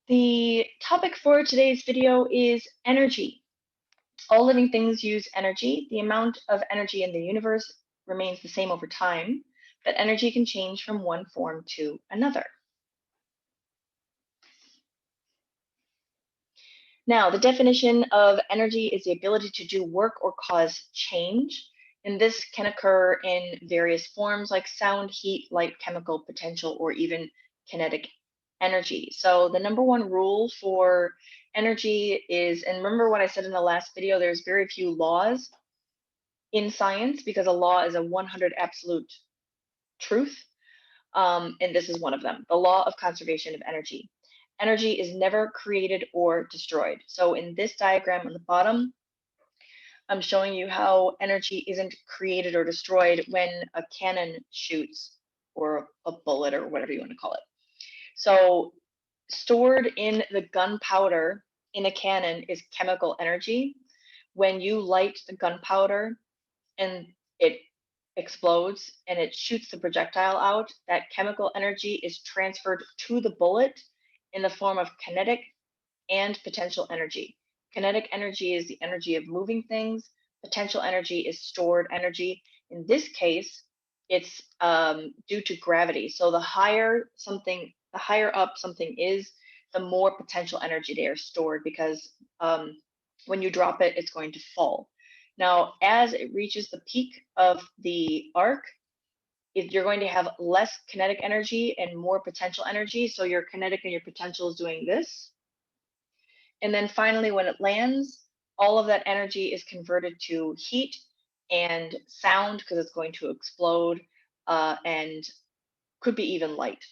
The topic for today's video is energy. All living things use energy. The amount of energy in the universe remains the same over time, but energy can change from one form to another. Now, the definition of energy is the ability to do work or cause change, and this can occur in various forms like sound, heat, light, chemical, potential, or even kinetic energy. So the number one rule for energy is, and remember what I said in the last video, there's very few laws in science because a law is a 100 absolute truth, and this is one of them, the law of conservation of energy. Energy is never created or destroyed. So in this diagram on the bottom, I'm showing you how energy isn't created or destroyed when a cannon shoots or a bullet or whatever you want to call it. So stored in the gunpowder in a cannon is chemical energy. When you light the gunpowder and it explodes and it shoots the projectile out, that chemical energy is transferred to the bullet in the form of kinetic and potential energy. Kinetic energy is the energy of moving things. Potential energy is stored energy. In this case, it's due to gravity. So the higher up something is, the more potential energy they are stored because when you drop it, it's going to fall. Now, as it reaches the peak of the arc, you're going to have less kinetic energy and more potential energy. So your kinetic and your potential is doing this. And then finally, when it lands, all of that energy is converted to heat and sound because it's going to explode and could be even light.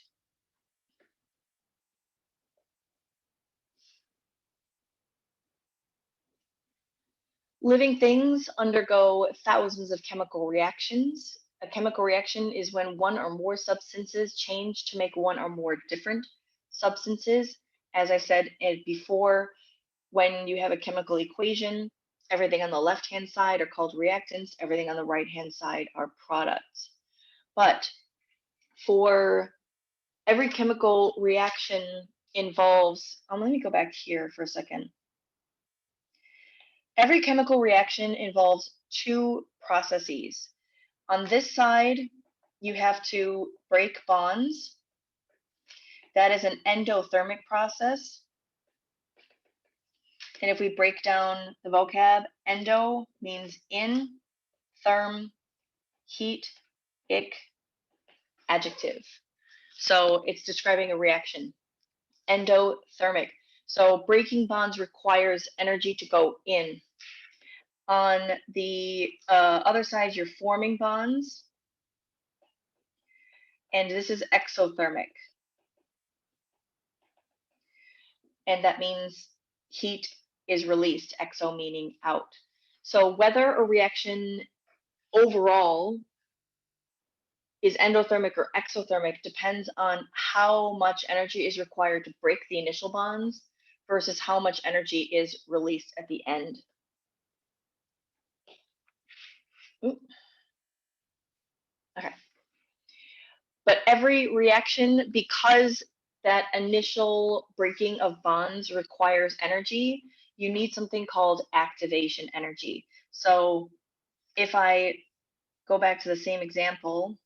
Living things undergo thousands of chemical reactions. A chemical reaction is when one or more substances change to make one or more different substances. As I said before, when you have a chemical equation, everything on the left-hand side are called reactants, everything on the right-hand side are products. But for every chemical reaction involves, let me go back here for a second. Every chemical reaction involves two processes. On this side, you have to break bonds. That is an endothermic process. And if we break down the vocab, endo means in, therm, heat, ic, adjective. So it's describing a reaction. Endothermic. So breaking bonds requires energy to go in. On the other side, you're forming bonds. And this is exothermic. And that means heat is released, exo meaning out. So whether a reaction overall is endothermic or exothermic depends on how much energy is required to break the initial bonds versus how much energy is released at the end. Ooh. Okay. But every reaction, because that initial breaking of bonds requires energy, you need something called activation energy. So if I go back to the same example,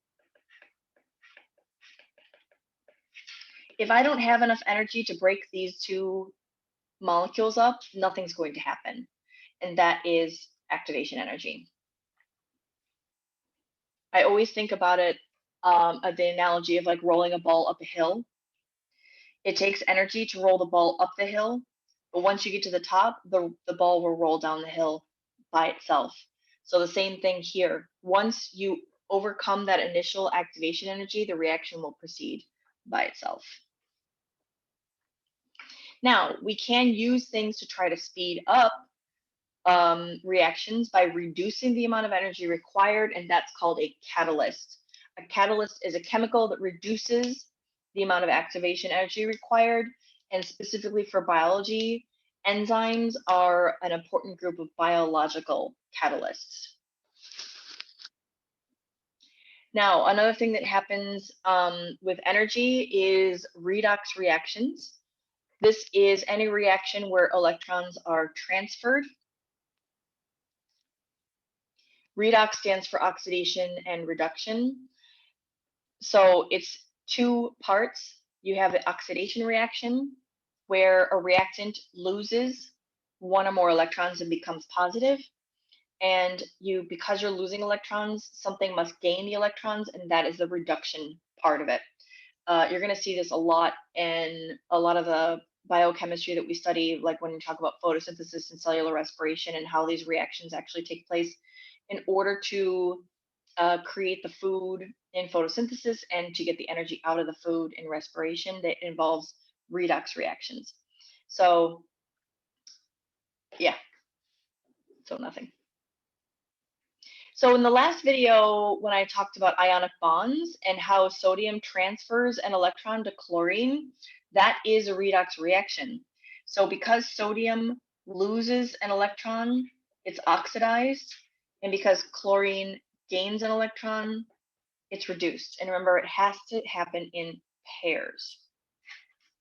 if I don't have enough energy to break these two molecules up, nothing's going to happen. And that is activation energy. I always think about it the analogy of like rolling a ball up a hill. It takes energy to roll the ball up the hill, but once you get to the top, the ball will roll down the hill by itself. So the same thing here. Once you overcome that initial activation energy, the reaction will proceed by itself. Now, we can use things to try to speed up reactions by reducing the amount of energy required, and that's called a catalyst. A catalyst is a chemical that reduces the amount of activation energy required, and specifically for biology, enzymes are an important group of biological catalysts. Now, another thing that happens with energy is redox reactions. This is any reaction where electrons are transferred. Redox stands for oxidation and reduction. So it's two parts. You have the oxidation reaction, where a reactant loses one or more electrons and becomes positive. And because you're losing electrons, something must gain the electrons, and that is the reduction part of it. You're going to see this a lot in a lot of the biochemistry that we study, like when you talk about photosynthesis and cellular respiration and how these reactions actually take place in order to create the food in photosynthesis and to get the energy out of the food in respiration that involves redox reactions. So, yeah, so nothing. So in the last video, when I talked about ionic bonds and how sodium transfers an electron to chlorine, that is a redox reaction. So because sodium loses an electron, it's oxidized, and because chlorine gains an electron, it's reduced. And remember, it has to happen in pairs.